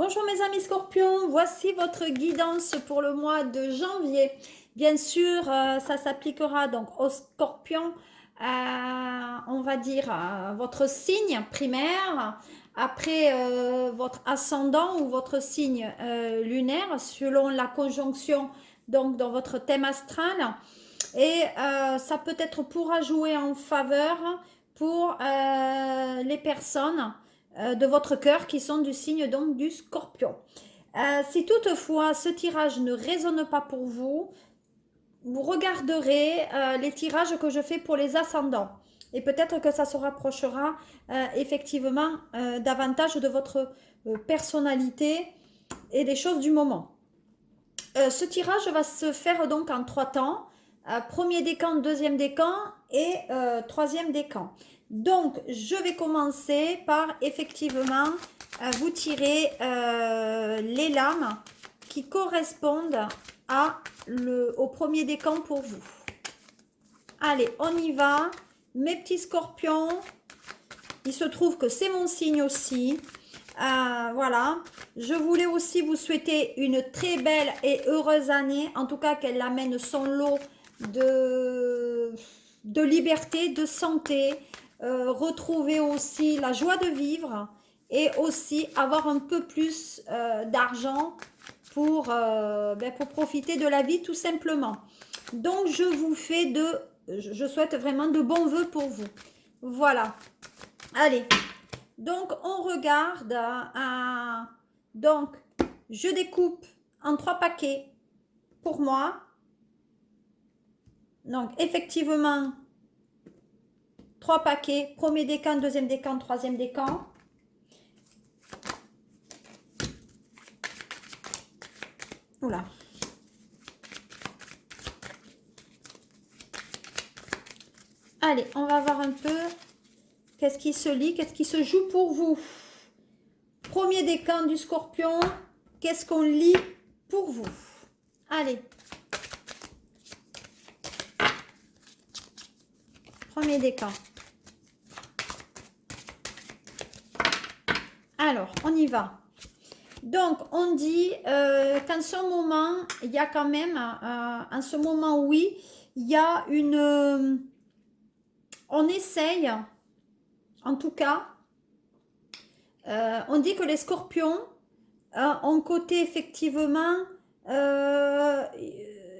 Bonjour mes amis scorpions, voici votre guidance pour le mois de janvier. Bien sûr, ça s'appliquera donc aux scorpions, on va dire votre signe primaire, après votre ascendant ou votre signe lunaire, selon la conjonction donc dans votre thème astral. Et ça peut être pourra jouer en faveur pour les personnes de votre cœur qui sont du signe donc du scorpion. Si toutefois ce tirage ne résonne pas pour vous, vous regarderez les tirages que je fais pour les ascendants. Et peut-être que ça se rapprochera effectivement davantage de votre personnalité et des choses du moment. Ce tirage va se faire donc en 3 temps. Premier décan, deuxième décan et troisième décan. Donc, je vais commencer par effectivement vous tirer les lames qui correspondent au premier décan pour vous. Allez, on y va. Mes petits scorpions, il se trouve que c'est mon signe aussi. Voilà, je voulais aussi vous souhaiter une très belle et heureuse année, en tout cas qu'elle amène son lot de liberté, de santé, retrouver aussi la joie de vivre et aussi avoir un peu plus d'argent pour profiter de la vie tout simplement. Donc je souhaite vraiment de bons vœux pour vous. Voilà, allez. Donc, on regarde. Donc, je découpe en 3 paquets pour moi. Donc, effectivement, 3 paquets. Premier décan, deuxième décan, troisième décan. Oula. Allez, on va voir un peu qu'est-ce qui se lit, qu'est-ce qui se joue pour vous. Premier décan du scorpion, qu'est-ce qu'on lit pour vous? Allez. Premier décan. Alors, on y va. Donc, on dit qu'en ce moment, il y a quand même, en ce moment, oui, il y a une... on essaye, en tout cas, on dit que les scorpions ont côté, effectivement, il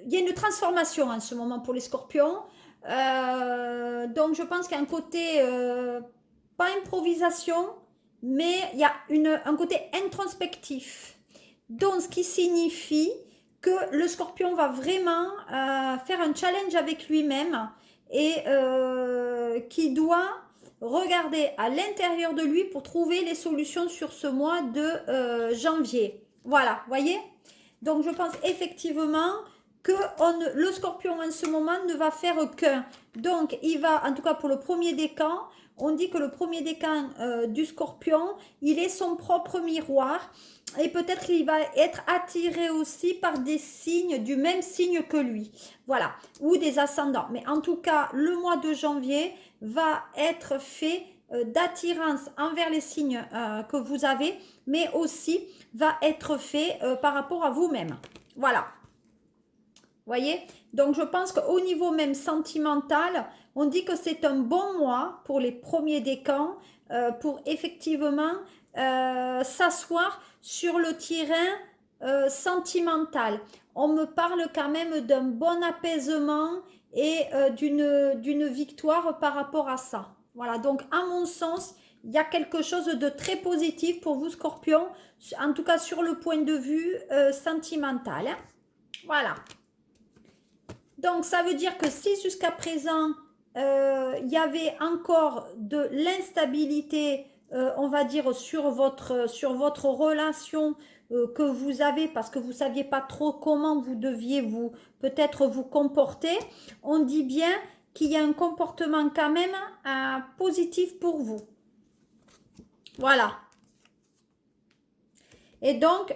y a une transformation en ce moment pour les scorpions. Donc, je pense qu'il y a un côté, pas improvisation, mais il y a un côté introspectif. Donc, ce qui signifie que le scorpion va vraiment faire un challenge avec lui-même et qui doit regarder à l'intérieur de lui pour trouver les solutions sur ce mois de janvier. Voilà, voyez? Donc, je pense effectivement que le scorpion en ce moment ne va faire qu'un. Donc, il va, en tout cas pour le premier décan, on dit que le premier décan du scorpion, il est son propre miroir. Et peut-être qu'il va être attiré aussi par des signes du même signe que lui. Voilà. Ou des ascendants. Mais en tout cas, le mois de janvier va être fait d'attirance envers les signes que vous avez, mais aussi va être fait par rapport à vous-même. Voilà. Voyez? Donc, je pense qu'au niveau même sentimental, on dit que c'est un bon mois pour les premiers décans, pour effectivement s'asseoir sur le terrain sentimental. On me parle quand même d'un bon apaisement et d'une victoire par rapport à ça. Voilà, donc à mon sens, il y a quelque chose de très positif pour vous, Scorpion, en tout cas sur le point de vue sentimental. Hein. Voilà. Donc, ça veut dire que si jusqu'à présent, il y avait encore de l'instabilité, on va dire, sur votre relation que vous avez, parce que vous ne saviez pas trop comment vous deviez peut-être vous comporter, on dit bien qu'il y a un comportement quand même positif pour vous. Voilà. Et donc,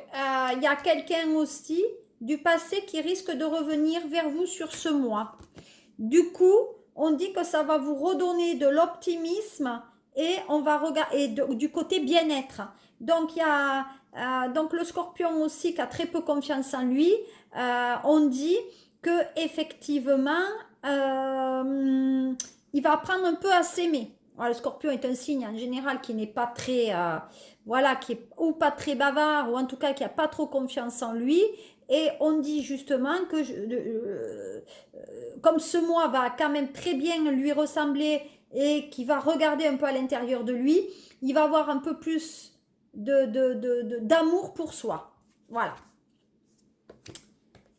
il y a quelqu'un aussi du passé qui risque de revenir vers vous sur ce mois. Du coup, on dit que ça va vous redonner de l'optimisme et on va regarder du côté bien-être. Donc, il y a donc le scorpion aussi qui a très peu confiance en lui. On dit que effectivement, il va apprendre un peu à s'aimer. Voilà, le scorpion est un signe en général qui n'est pas très, voilà, qui est ou pas très bavard, ou en tout cas qui n'a pas trop confiance en lui. Et on dit justement que comme ce mois va quand même très bien lui ressembler et qui va regarder un peu à l'intérieur de lui, il va avoir un peu plus d'amour pour soi. Voilà.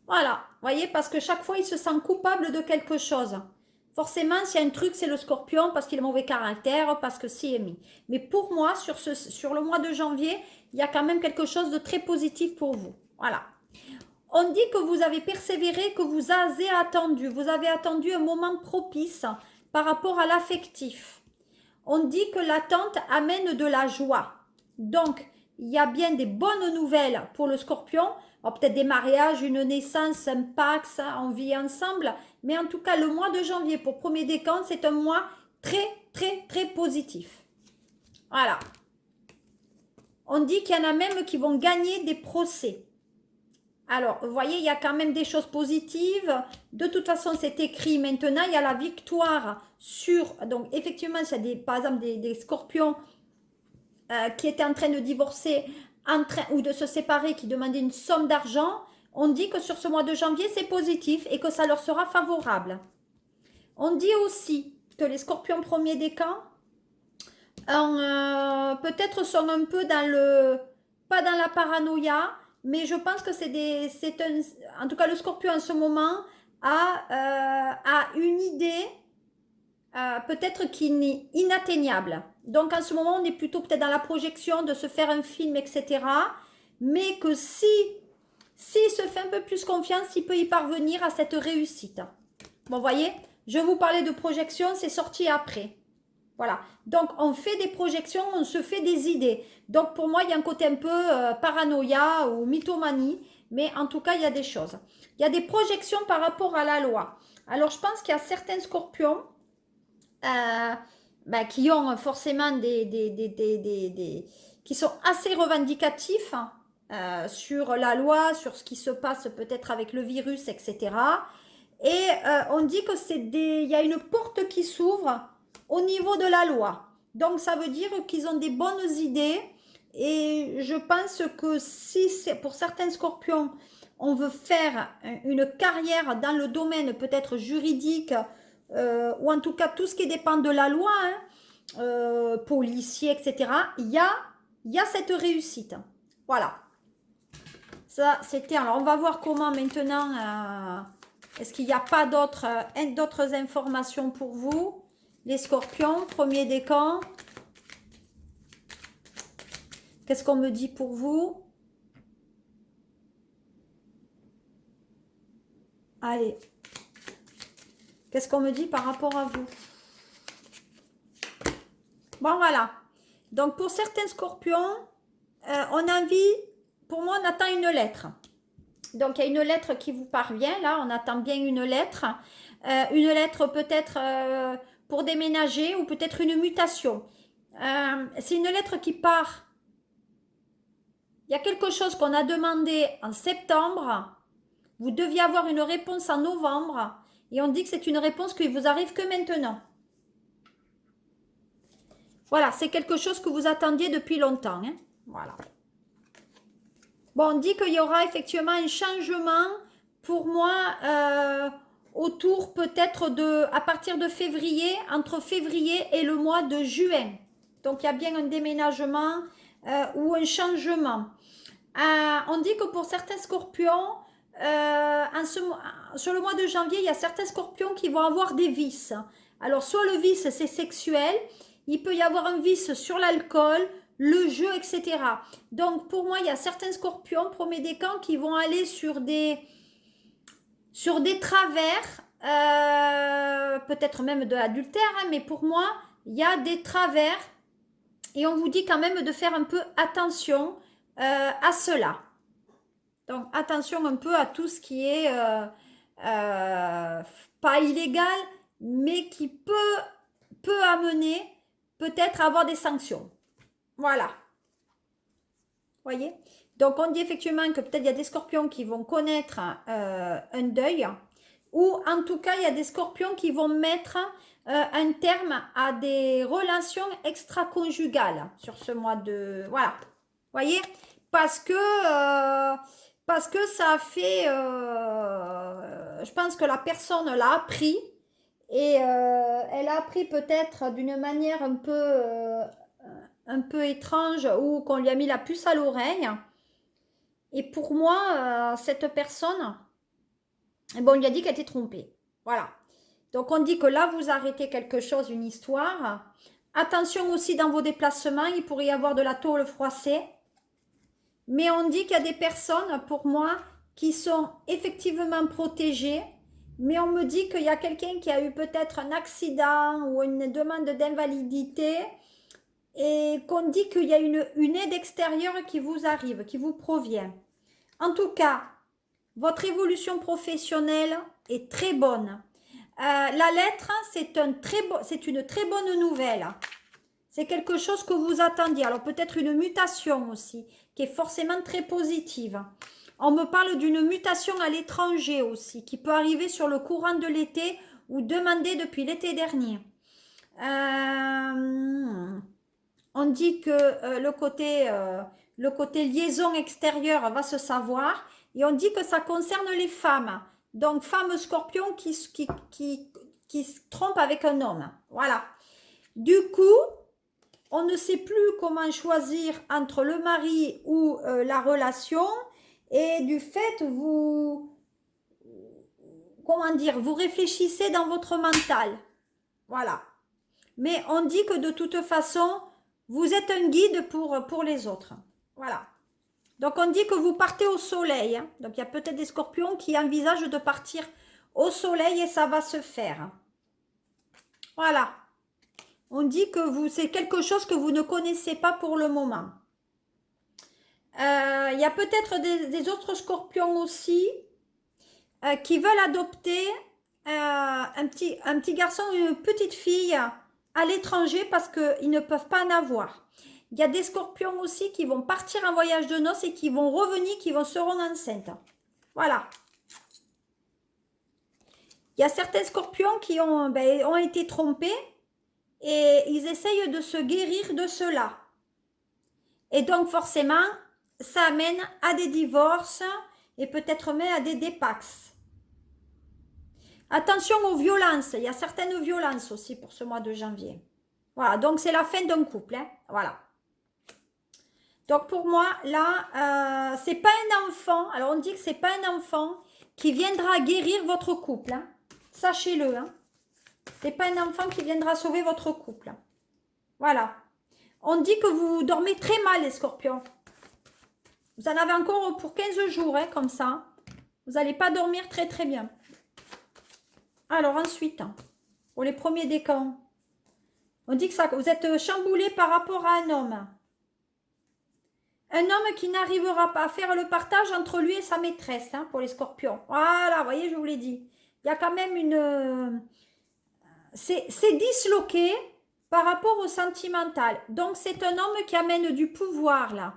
Voilà. Vous voyez, parce que chaque fois, il se sent coupable de quelque chose. Forcément, s'il y a un truc, c'est le scorpion, parce qu'il a mauvais caractère, parce que si et mi. Mais pour moi, sur le mois de janvier, il y a quand même quelque chose de très positif pour vous. Voilà. On dit que vous avez persévéré, que vous avez attendu. Vous avez attendu un moment propice par rapport à l'affectif. On dit que l'attente amène de la joie. Donc, il y a bien des bonnes nouvelles pour le scorpion. Peut-être des mariages, une naissance, un pax, on vit ensemble. Mais en tout cas, le mois de janvier, pour premier décan, c'est un mois très, très, très positif. Voilà. On dit qu'il y en a même qui vont gagner des procès. Alors, vous voyez, il y a quand même des choses positives. De toute façon, c'est écrit maintenant. Il y a la victoire sur... Donc, effectivement, il y a des, par exemple des scorpions qui étaient en train de divorcer ou de se séparer, qui demandaient une somme d'argent. On dit que sur ce mois de janvier, c'est positif et que ça leur sera favorable. On dit aussi que les scorpions premiers décan peut-être sont un peu dans le... pas dans la paranoïa, mais je pense que c'est un... En tout cas, le scorpion en ce moment a une idée peut-être qui est inatteignable. Donc en ce moment, on est plutôt peut-être dans la projection de se faire un film, etc. Mais que s'il se fait un peu plus confiance, il peut y parvenir à cette réussite. Bon, voyez, je vous parlais de projection, c'est sorti après. Voilà. Donc, on fait des projections, on se fait des idées. Donc, pour moi, il y a un côté un peu paranoïa ou mythomanie. Mais en tout cas, il y a des choses. Il y a des projections par rapport à la loi. Alors, je pense qu'il y a certains scorpions qui ont forcément qui sont assez revendicatifs sur la loi, sur ce qui se passe peut-être avec le virus, etc. Et on dit que il y a une porte qui s'ouvre au niveau de la loi. Donc ça veut dire qu'ils ont des bonnes idées. Et je pense que si c'est pour certains scorpions, on veut faire une carrière dans le domaine peut-être juridique, ou en tout cas tout ce qui dépend de la loi, policier, etc., il y a cette réussite. Voilà. Ça, c'était... Alors, on va voir comment maintenant... est-ce qu'il n'y a pas d'autres informations pour vous? Les scorpions, premier décan. Qu'est-ce qu'on me dit pour vous? Allez. Qu'est-ce qu'on me dit par rapport à vous? Bon, voilà. Donc, pour certains scorpions, on a envie... Pour moi, on attend une lettre. Donc, il y a une lettre qui vous parvient. Là, on attend bien une lettre. Une lettre peut-être pour déménager ou peut-être une mutation. C'est une lettre qui part. Il y a quelque chose qu'on a demandé en septembre. Vous deviez avoir une réponse en novembre. Et on dit que c'est une réponse qui vous arrive que maintenant. Voilà, c'est quelque chose que vous attendiez depuis longtemps. Hein. Voilà. Bon, on dit qu'il y aura effectivement un changement pour moi autour peut-être à partir de février, entre février et le mois de juin. Donc, il y a bien un déménagement ou un changement. On dit que pour certains scorpions, sur le mois de janvier, il y a certains scorpions qui vont avoir des vices. Alors, soit le vice, c'est sexuel, il peut y avoir un vice sur l'alcool, le jeu, etc. Donc, pour moi, il y a certains scorpions, premier décan, qui vont aller sur des travers, peut-être même de l'adultère, hein, mais pour moi, il y a des travers et on vous dit quand même de faire un peu attention à cela. Donc, attention un peu à tout ce qui est pas illégal, mais qui peut amener peut-être à avoir des sanctions. Voilà. Voyez? Donc, on dit effectivement que peut-être il y a des scorpions qui vont connaître un deuil, ou en tout cas, il y a des scorpions qui vont mettre un terme à des relations extra-conjugales sur ce mois de... Voilà. Voyez? Parce que, ça a fait... je pense que la personne l'a appris, et elle a appris peut-être d'une manière un peu étrange, ou qu'on lui a mis la puce à l'oreille. Et pour moi, cette personne, bon, on lui a dit qu'elle était trompée. Voilà. Donc on dit que là, vous arrêtez quelque chose, une histoire. Attention aussi dans vos déplacements, il pourrait y avoir de la tôle froissée. Mais on dit qu'il y a des personnes, pour moi, qui sont effectivement protégées. Mais on me dit qu'il y a quelqu'un qui a eu peut-être un accident ou une demande d'invalidité, et qu'on dit qu'il y a une aide extérieure qui vous arrive, qui vous provient. En tout cas, votre évolution professionnelle est très bonne. La lettre, c'est une très bonne nouvelle. C'est quelque chose que vous attendiez. Alors peut-être une mutation aussi, qui est forcément très positive. On me parle d'une mutation à l'étranger aussi, qui peut arriver sur le courant de l'été ou demandée depuis l'été dernier. On dit que le côté liaison extérieure va se savoir, et on dit que ça concerne les femmes. Donc, femmes scorpions qui se trompent avec un homme. Voilà. Du coup, on ne sait plus comment choisir entre le mari ou la relation, et du fait, vous réfléchissez dans votre mental. Voilà. Mais on dit que de toute façon, vous êtes un guide pour les autres. Voilà. Donc on dit que vous partez au soleil. Hein. Donc il y a peut-être des scorpions qui envisagent de partir au soleil, et ça va se faire. Voilà. On dit que c'est quelque chose que vous ne connaissez pas pour le moment. Il y a peut-être des autres scorpions aussi qui veulent adopter un petit garçon ou une petite fille à l'étranger parce qu'ils ne peuvent pas en avoir. Il y a des scorpions aussi qui vont partir en voyage de noces et qui vont revenir, qui vont se rendre enceintes. Voilà. Il y a certains scorpions qui ont été trompés, et ils essayent de se guérir de cela. Et donc forcément, ça amène à des divorces et peut-être même à des dépax. Attention aux violences, il y a certaines violences aussi pour ce mois de janvier. Voilà, donc c'est la fin d'un couple. Hein. Voilà. Donc pour moi, là, c'est pas un enfant. Alors on dit que c'est pas un enfant qui viendra guérir votre couple. Hein. Sachez-le. Hein. C'est pas un enfant qui viendra sauver votre couple. Voilà. On dit que vous dormez très mal, les scorpions. Vous en avez encore pour 15 jours, hein, comme ça. Vous n'allez pas dormir très très bien. Alors ensuite, pour les premiers décans, on dit que vous êtes chamboulé par rapport à un homme. Un homme qui n'arrivera pas à faire le partage entre lui et sa maîtresse, hein, pour les scorpions. Voilà, vous voyez, je vous l'ai dit. Il y a quand même une... C'est disloqué par rapport au sentimental. Donc, c'est un homme qui amène du pouvoir, là.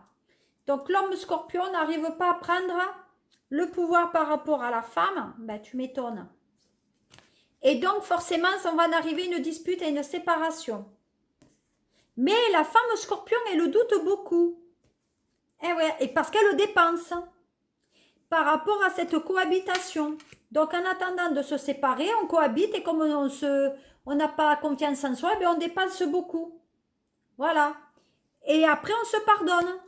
Donc, l'homme scorpion n'arrive pas à prendre le pouvoir par rapport à la femme. Ben, tu m'étonnes. Et donc, forcément, ça va en arriver une dispute et une séparation. Mais la femme scorpion, elle le doute beaucoup. Eh ouais, et parce qu'elle le dépense par rapport à cette cohabitation. Donc, en attendant de se séparer, on cohabite, et comme on n'a pas confiance en soi, on dépense beaucoup. Voilà. Et après, on se pardonne.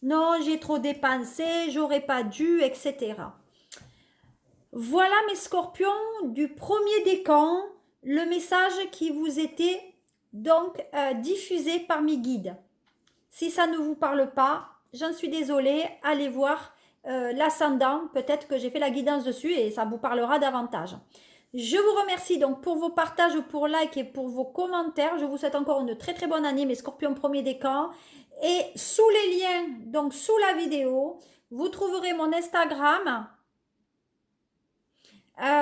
Non, j'ai trop dépensé, j'aurais pas dû, etc. Voilà, mes scorpions, du premier décan, le message qui vous était donc diffusé par mes guides. Si ça ne vous parle pas, j'en suis désolée, allez voir l'ascendant, peut-être que j'ai fait la guidance dessus et ça vous parlera davantage. Je vous remercie donc pour vos partages, pour likes et pour vos commentaires. Je vous souhaite encore une très très bonne année, mes scorpions premier décan. Et sous les liens, donc sous la vidéo, vous trouverez mon Instagram.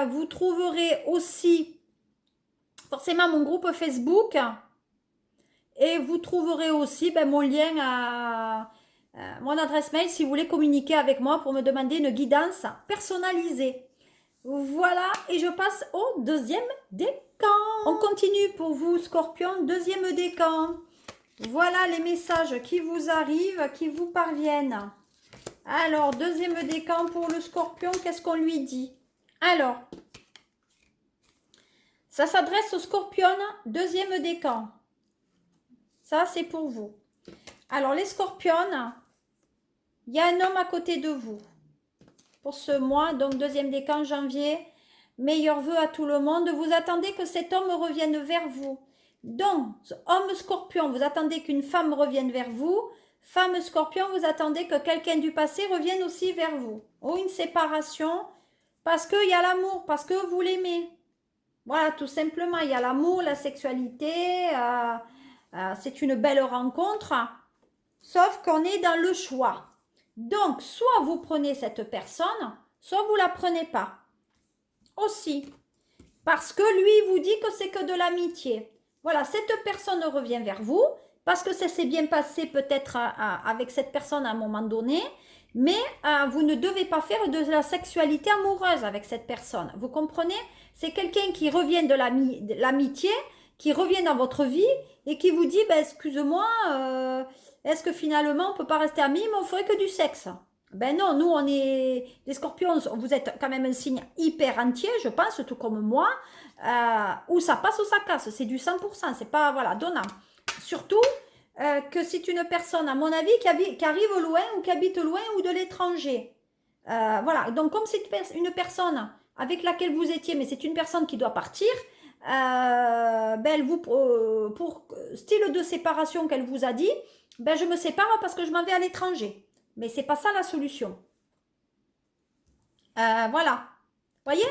Vous trouverez aussi forcément mon groupe Facebook. Et vous trouverez aussi mon lien mon adresse mail si vous voulez communiquer avec moi pour me demander une guidance personnalisée. Voilà, et je passe au deuxième décan. On continue pour vous, Scorpion, deuxième décan. Voilà les messages qui vous arrivent, qui vous parviennent. Alors, deuxième décan pour le Scorpion, qu'est-ce qu'on lui dit? Alors, ça s'adresse au Scorpion, deuxième décan. Ça, c'est pour vous. Alors, les Scorpions, il y a un homme à côté de vous. Pour ce mois, donc deuxième décan, janvier, meilleurs vœux à tout le monde. Vous attendez que cet homme revienne vers vous. Donc, homme Scorpion, vous attendez qu'une femme revienne vers vous. Femme Scorpion, vous attendez que quelqu'un du passé revienne aussi vers vous. Ou une séparation, parce qu'il y a l'amour, parce que vous l'aimez. Voilà, tout simplement, il y a l'amour, la sexualité, c'est une belle rencontre, sauf qu'on est dans le choix. Donc, soit vous prenez cette personne, soit vous ne la prenez pas. Aussi, parce que lui vous dit que c'est que de l'amitié. Voilà, cette personne revient vers vous, parce que ça s'est bien passé peut-être avec cette personne à un moment donné, mais vous ne devez pas faire de la sexualité amoureuse avec cette personne. Vous comprenez? C'est quelqu'un qui revient de l'amitié, qui revient dans votre vie et qui vous dit, ben, excuse-moi, est-ce que finalement on ne peut pas rester amis, mais on ferait que du sexe? Ben non, nous on est les Scorpions, vous êtes quand même un signe hyper entier, je pense, tout comme moi, où ça passe ou ça casse, c'est du 100%, c'est pas, voilà, donnant. Surtout que c'est une personne, à mon avis, qui arrive loin ou qui habite loin ou de l'étranger. Voilà, donc comme c'est une personne avec laquelle vous étiez, mais c'est une personne qui doit partir, ben elle vous, pour style de séparation qu'elle vous a dit, ben je me sépare parce que je m'en vais à l'étranger. Mais c'est pas ça la solution. Voilà. Voyez?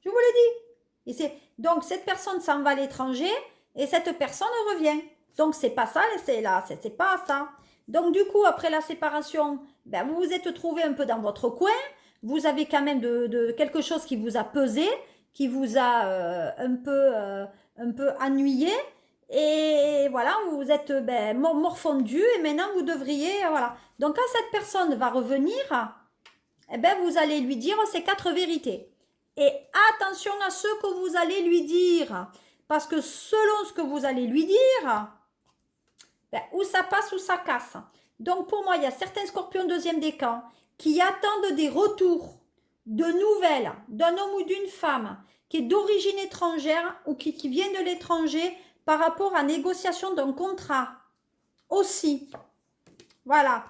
Je vous l'ai dit. Donc, cette personne s'en va à l'étranger et cette personne revient. Donc, c'est pas ça, c'est pas ça. Donc, du coup, après la séparation, ben, vous vous êtes trouvé un peu dans votre coin. Vous avez quand même quelque chose qui vous a pesé, qui vous a un peu ennuyé. Et voilà, vous êtes ben, morfondu et maintenant vous devriez, voilà. Donc quand cette personne va revenir, eh ben, vous allez lui dire ces 4 vérités. Et attention à ce que vous allez lui dire, parce que selon ce que vous allez lui dire, ben, ou ça passe ou ça casse. Donc pour moi, il y a certains Scorpions deuxième décan qui attendent des retours, de nouvelles d'un homme ou d'une femme qui est d'origine étrangère ou qui vient de l'étranger par rapport à négociation d'un contrat aussi. Voilà.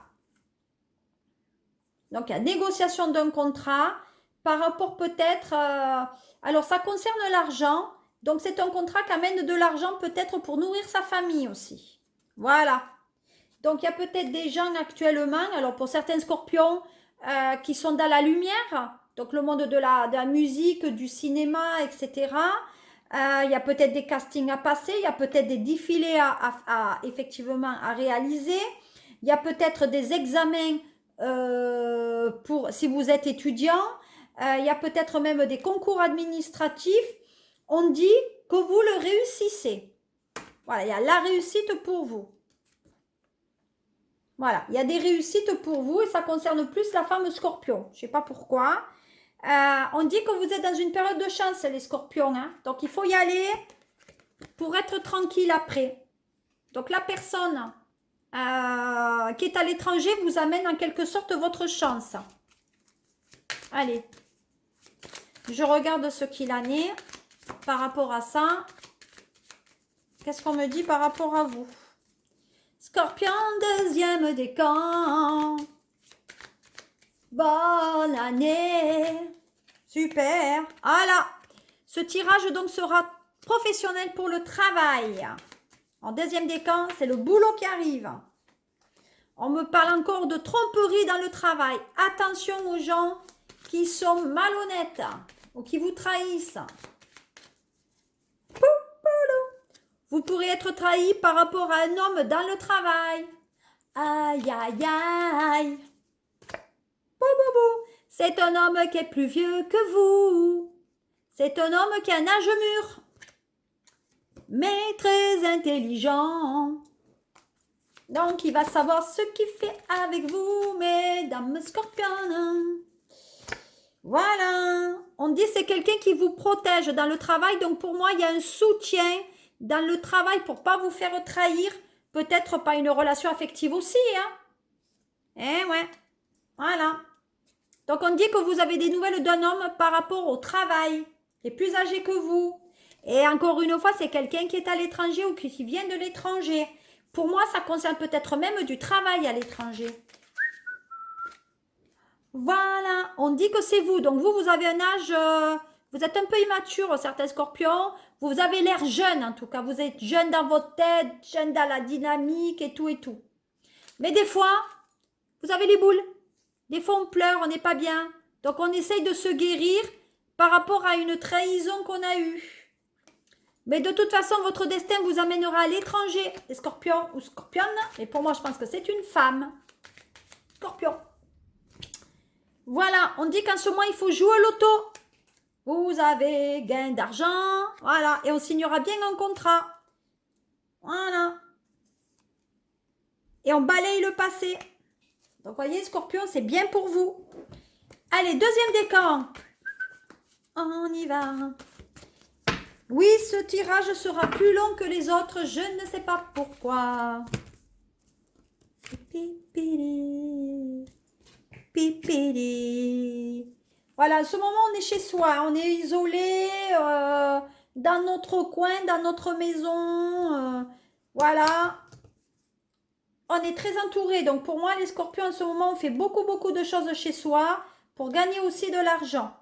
Donc, il y a négociation d'un contrat par rapport peut-être... alors, ça concerne l'argent. Donc, c'est un contrat qui amène de l'argent peut-être pour nourrir sa famille aussi. Voilà. Donc, il y a peut-être des gens actuellement, alors pour certains Scorpions, qui sont dans la lumière, donc le monde de la musique, du cinéma, etc. Il y a peut-être des castings à passer, il y a peut-être des défilés effectivement à réaliser, il y a peut-être des examens pour si vous êtes étudiant, il y a peut-être même des concours administratifs. On dit que vous le réussissez. Voilà, il y a la réussite pour vous. Voilà, il y a des réussites pour vous et ça concerne plus la femme Scorpion. Je ne sais pas pourquoi. On dit que vous êtes dans une période de chance, les Scorpions. Hein? Donc, il faut y aller pour être tranquille après. Donc, la personne qui est à l'étranger vous amène en quelque sorte votre chance. Allez, je regarde ce qu'il en est par rapport à ça. Qu'est-ce qu'on me dit par rapport à vous? Scorpion, deuxième décan. Bonne année. Super. Voilà. Ce tirage donc sera professionnel pour le travail. En deuxième décan, c'est le boulot qui arrive. On me parle encore de tromperie dans le travail. Attention aux gens qui sont malhonnêtes ou qui vous trahissent. Vous pourrez être trahi par rapport à un homme dans le travail. Aïe, aïe, aïe. C'est un homme qui est plus vieux que vous. C'est un homme qui a un âge mûr, mais très intelligent. Donc, il va savoir ce qu'il fait avec vous, mesdames scorpionnes. Voilà. On dit c'est quelqu'un qui vous protège dans le travail. Donc, pour moi, il y a un soutien dans le travail pour pas vous faire trahir. Peut-être pas une relation affective aussi, hein. Eh ouais. Voilà. Donc, on dit que vous avez des nouvelles d'un homme par rapport au travail. Il est plus âgé que vous. Et encore une fois, c'est quelqu'un qui est à l'étranger ou qui vient de l'étranger. Pour moi, ça concerne peut-être même du travail à l'étranger. Voilà, on dit que c'est vous. Donc vous avez un âge, vous êtes un peu immature, certains scorpions. Vous avez l'air jeune en tout cas. Vous êtes jeune dans votre tête, jeune dans la dynamique et tout et tout. Mais des fois, vous avez les boules. Des fois, on pleure, on n'est pas bien. Donc on essaye de se guérir par rapport à une trahison qu'on a eue. Mais de toute façon, votre destin vous amènera à l'étranger, les scorpions ou scorpionnes. Et pour moi, je pense que c'est une femme. Scorpion. Voilà, on dit qu'en ce mois, il faut jouer au loto. Vous avez gain d'argent. Voilà, et on signera bien un contrat. Voilà. Et on balaye le passé. Donc, voyez, scorpion, c'est bien pour vous. Allez, deuxième décan. On y va. Oui, ce tirage sera plus long que les autres, je ne sais pas pourquoi. Pipili, pipili. Voilà, en ce moment, on est chez soi, on est isolé, dans notre coin, dans notre maison. Voilà. On est très entouré. Donc, pour moi, les scorpions, en ce moment, on fait beaucoup de choses chez soi pour gagner aussi de l'argent.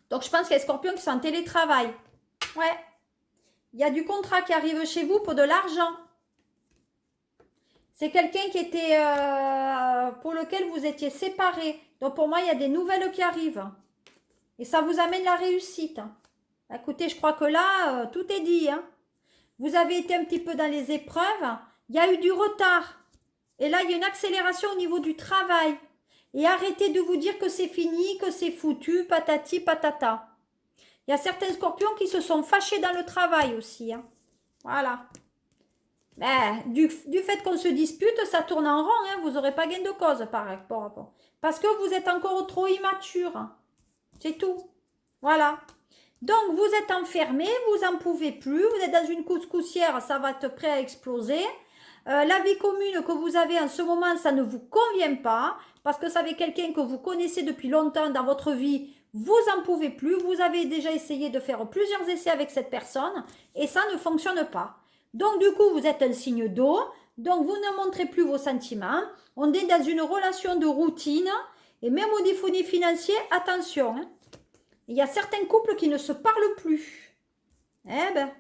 Donc, je pense qu'il y a des scorpions qui sont en télétravail. Ouais. Il y a du contrat qui arrive chez vous pour de l'argent. C'est quelqu'un qui était pour lequel vous étiez séparés. Donc, pour moi, il y a des nouvelles qui arrivent. Et ça vous amène la réussite. Écoutez, je crois que là, tout est dit. Hein. Vous avez été un petit peu dans les épreuves. Il y a eu du retard. Et là, il y a une accélération au niveau du travail. Et arrêtez de vous dire que c'est fini, que c'est foutu, patati, patata. Il y a certains scorpions qui se sont fâchés dans le travail aussi. Hein. Voilà. Ben, du fait qu'on se dispute, ça tourne en rond. Hein. Vous n'aurez pas gain de cause par rapport. Parce que vous êtes encore trop immature. Hein. C'est tout. Voilà. Donc, vous êtes enfermé, vous n'en pouvez plus. Vous êtes dans une couscoussière, ça va être prêt à exploser. La vie commune que vous avez en ce moment, ça ne vous convient pas. Parce que ça fait quelqu'un que vous connaissez depuis longtemps dans votre vie. Vous n'en pouvez plus. Vous avez déjà essayé de faire plusieurs essais avec cette personne. Et ça ne fonctionne pas. Donc, du coup, vous êtes un signe d'eau. Donc, vous ne montrez plus vos sentiments. On est dans une relation de routine. Et même au niveau financier, attention. Hein. Il y a certains couples qui ne se parlent plus. Eh ben.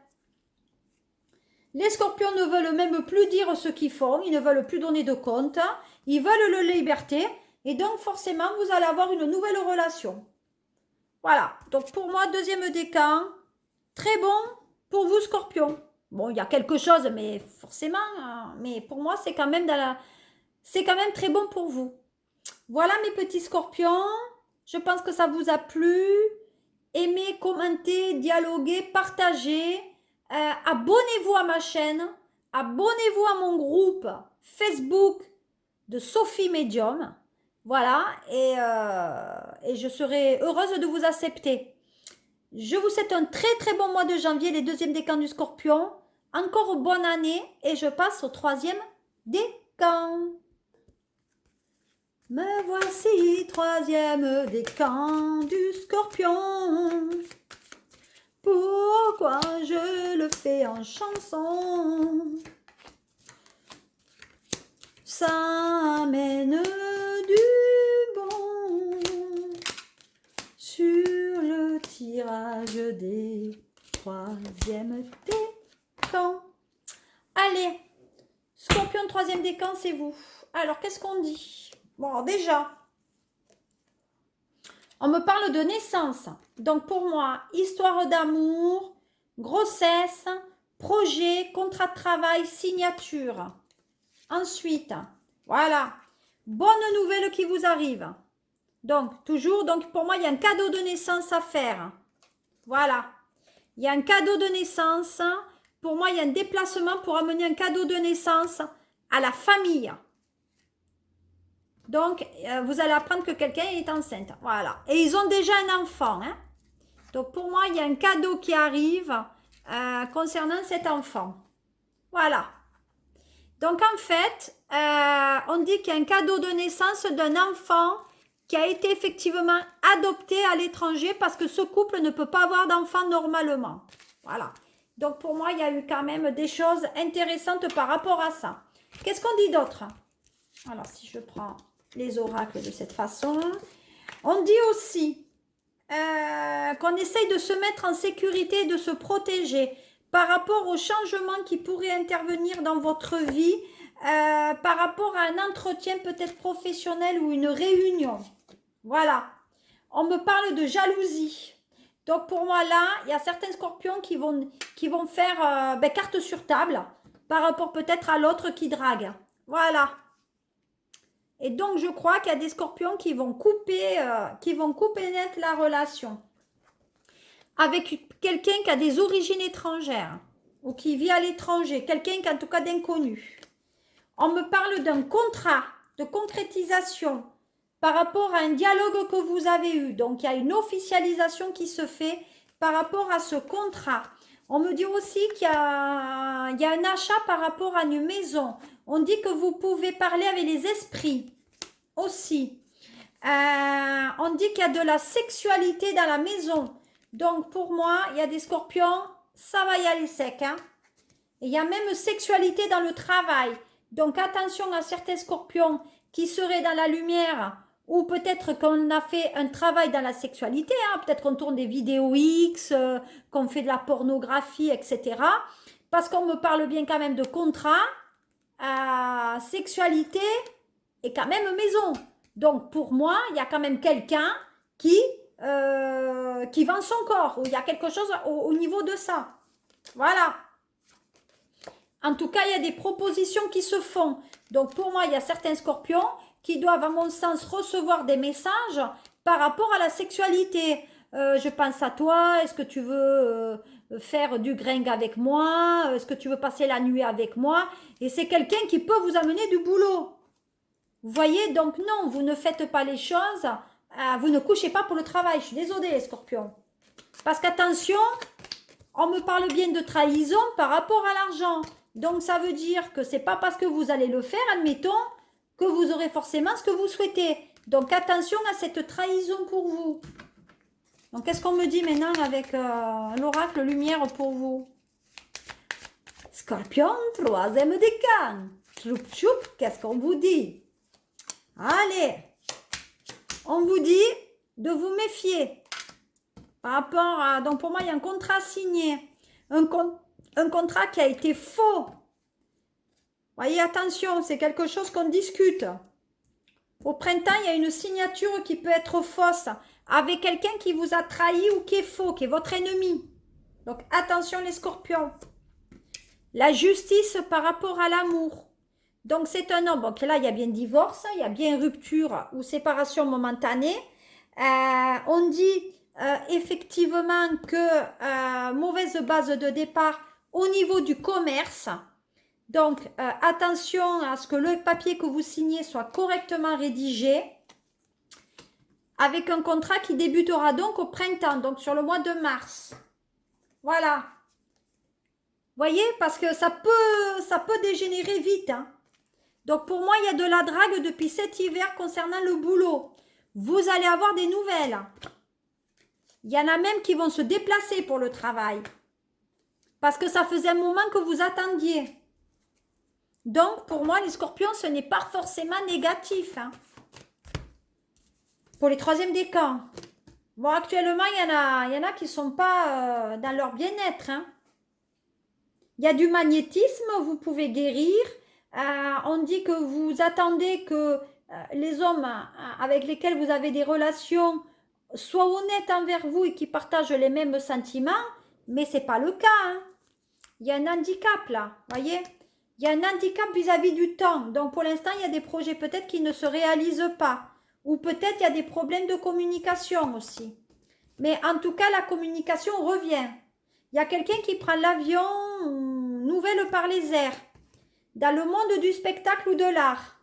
Les scorpions ne veulent même plus dire ce qu'ils font. Ils ne veulent plus donner de compte. Ils veulent la liberté. Et donc, forcément, vous allez avoir une nouvelle relation. Voilà. Donc, pour moi, deuxième décan. Très bon pour vous, scorpions. Bon, il y a quelque chose, mais forcément. Mais pour moi, c'est quand même c'est quand même très bon pour vous. Voilà, mes petits scorpions. Je pense que ça vous a plu. Aimez, commentez, dialoguez, partagez. Abonnez-vous à ma chaîne. Abonnez-vous à mon groupe Facebook de Sophie Medium. Voilà. Et je serai heureuse de vous accepter. Je vous souhaite un très bon mois de janvier, les deuxièmes décans du Scorpion. Encore bonne année et je passe au troisième décan. Me voici, troisième décan du Scorpion. Pourquoi je le fais en chanson? Ça amène du bon sur le tirage des troisièmes décans. Allez, Scorpion troisième décan, c'est vous. Alors, qu'est-ce qu'on dit? Bon, déjà, on me parle de naissance. Donc, pour moi, histoire d'amour, grossesse, projet, contrat de travail, signature. Ensuite, voilà, bonne nouvelle qui vous arrive. Donc, toujours, pour moi, il y a un cadeau de naissance à faire. Voilà. Il y a un cadeau de naissance. Pour moi, il y a un déplacement pour amener un cadeau de naissance à la famille. Donc, vous allez apprendre que quelqu'un est enceinte. Voilà. Et ils ont déjà un enfant. Hein. Donc, pour moi, il y a un cadeau qui arrive concernant cet enfant. Voilà. Donc, en fait, on dit qu'il y a un cadeau de naissance d'un enfant qui a été effectivement adopté à l'étranger parce que ce couple ne peut pas avoir d'enfant normalement. Voilà. Donc, pour moi, il y a eu quand même des choses intéressantes par rapport à ça. Qu'est-ce qu'on dit d'autre? Alors, si je prends les oracles de cette façon, on dit aussi qu'on essaye de se mettre en sécurité et de se protéger par rapport aux changements qui pourraient intervenir dans votre vie, par rapport à un entretien peut-être professionnel ou une réunion. Voilà. On me parle de jalousie. Donc pour moi là, il y a certains scorpions qui vont faire carte sur table par rapport peut-être à l'autre qui drague. Voilà. Et donc, je crois qu'il y a des scorpions qui vont couper net la relation avec quelqu'un qui a des origines étrangères ou qui vit à l'étranger, quelqu'un qui en tout cas d'inconnu. On me parle d'un contrat, de concrétisation par rapport à un dialogue que vous avez eu. Donc, il y a une officialisation qui se fait par rapport à ce contrat. On me dit aussi qu'il y a un achat par rapport à une maison. On dit que vous pouvez parler avec les esprits aussi. On dit qu'il y a de la sexualité dans la maison. Donc, pour moi, il y a des scorpions, ça va y aller sec. Hein? Et il y a même sexualité dans le travail. Donc, attention à certains scorpions qui seraient dans la lumière ou peut-être qu'on a fait un travail dans la sexualité. Hein? Peut-être qu'on tourne des vidéos X, qu'on fait de la pornographie, etc. Parce qu'on me parle bien quand même de contrat, sexualité et quand même maison. Donc, pour moi, il y a quand même quelqu'un qui vend son corps, ou il y a quelque chose au niveau de ça. Voilà. En tout cas, il y a des propositions qui se font. Donc, pour moi, il y a certains scorpions qui doivent, à mon sens, recevoir des messages par rapport à la sexualité. Je pense à toi, est-ce que tu veux faire du gring avec moi? Est-ce que tu veux passer la nuit avec moi? Et c'est quelqu'un qui peut vous amener du boulot. Vous voyez, donc non, vous ne faites pas les choses, vous ne couchez pas pour le travail. Je suis désolée, les scorpions. Parce qu'attention, on me parle bien de trahison par rapport à l'argent. Donc, ça veut dire que c'est pas parce que vous allez le faire, admettons, que vous aurez forcément ce que vous souhaitez. Donc, attention à cette trahison pour vous. Donc, qu'est-ce qu'on me dit maintenant avec l'oracle lumière pour vous? Scorpion, troisième décan. Choup, choup, qu'est-ce qu'on vous dit? Allez, on vous dit de vous méfier. Par rapport à... Donc, pour moi, il y a un contrat signé. Un contrat qui a été faux. Voyez, attention, c'est quelque chose qu'on discute. Au printemps, il y a une signature qui peut être fausse avec quelqu'un qui vous a trahi ou qui est faux, qui est votre ennemi. Donc, attention les scorpions. La justice par rapport à l'amour. Donc, c'est un homme. Donc, là, il y a bien divorce, il y a bien rupture ou séparation momentanée. On dit effectivement que mauvaise base de départ au niveau du commerce. Donc, attention à ce que le papier que vous signez soit correctement rédigé avec un contrat qui débutera donc au printemps, donc sur le mois de mars. Voilà. Voyez, parce que ça peut dégénérer vite. Hein. Donc, pour moi, il y a de la drague depuis cet hiver concernant le boulot. Vous allez avoir des nouvelles. Il y en a même qui vont se déplacer pour le travail. Parce que ça faisait un moment que vous attendiez. Donc, pour moi, les scorpions, ce n'est pas forcément négatif. Hein. Pour les troisièmes décans. Bon, actuellement, il y en a qui ne sont pas dans leur bien-être. Hein. Il y a du magnétisme, vous pouvez guérir. On dit que vous attendez que les hommes avec lesquels vous avez des relations soient honnêtes envers vous et qui partagent les mêmes sentiments. Mais ce n'est pas le cas. Hein. Il y a un handicap là, voyez. Il y a un handicap vis-à-vis du temps. Donc, pour l'instant, il y a des projets peut-être qui ne se réalisent pas. Ou peut-être il y a des problèmes de communication aussi. Mais en tout cas, la communication revient. Il y a quelqu'un qui prend l'avion nouvelles par les airs, dans le monde du spectacle ou de l'art.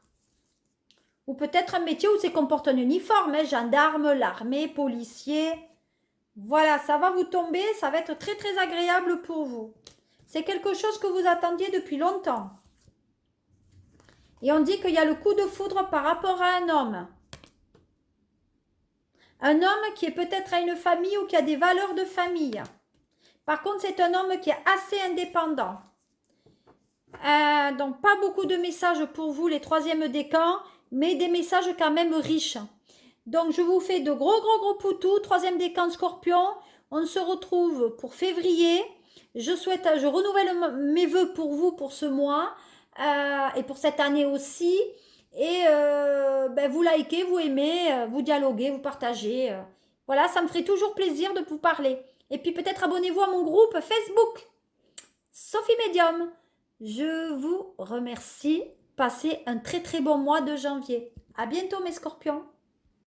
Ou peut-être un métier où c'est qu'on porte un uniforme, hein, gendarme, l'armée, policier. Voilà, ça va vous tomber, ça va être très très agréable pour vous. C'est quelque chose que vous attendiez depuis longtemps. Et on dit qu'il y a le coup de foudre par rapport à un homme. Un homme qui est peut-être à une famille ou qui a des valeurs de famille. Par contre, c'est un homme qui est assez indépendant. Donc, pas beaucoup de messages pour vous, les troisièmes décans, mais des messages quand même riches. Donc, je vous fais de gros poutous, troisième décan Scorpion. On se retrouve pour février. Je renouvelle mes vœux pour vous pour ce mois et pour cette année aussi. Et vous likez, vous aimez, vous dialoguez, vous partagez. Voilà, ça me ferait toujours plaisir de vous parler. Et puis peut-être abonnez-vous à mon groupe Facebook, Sophie Medium. Je vous remercie. Passez un très très bon mois de janvier. À bientôt mes scorpions.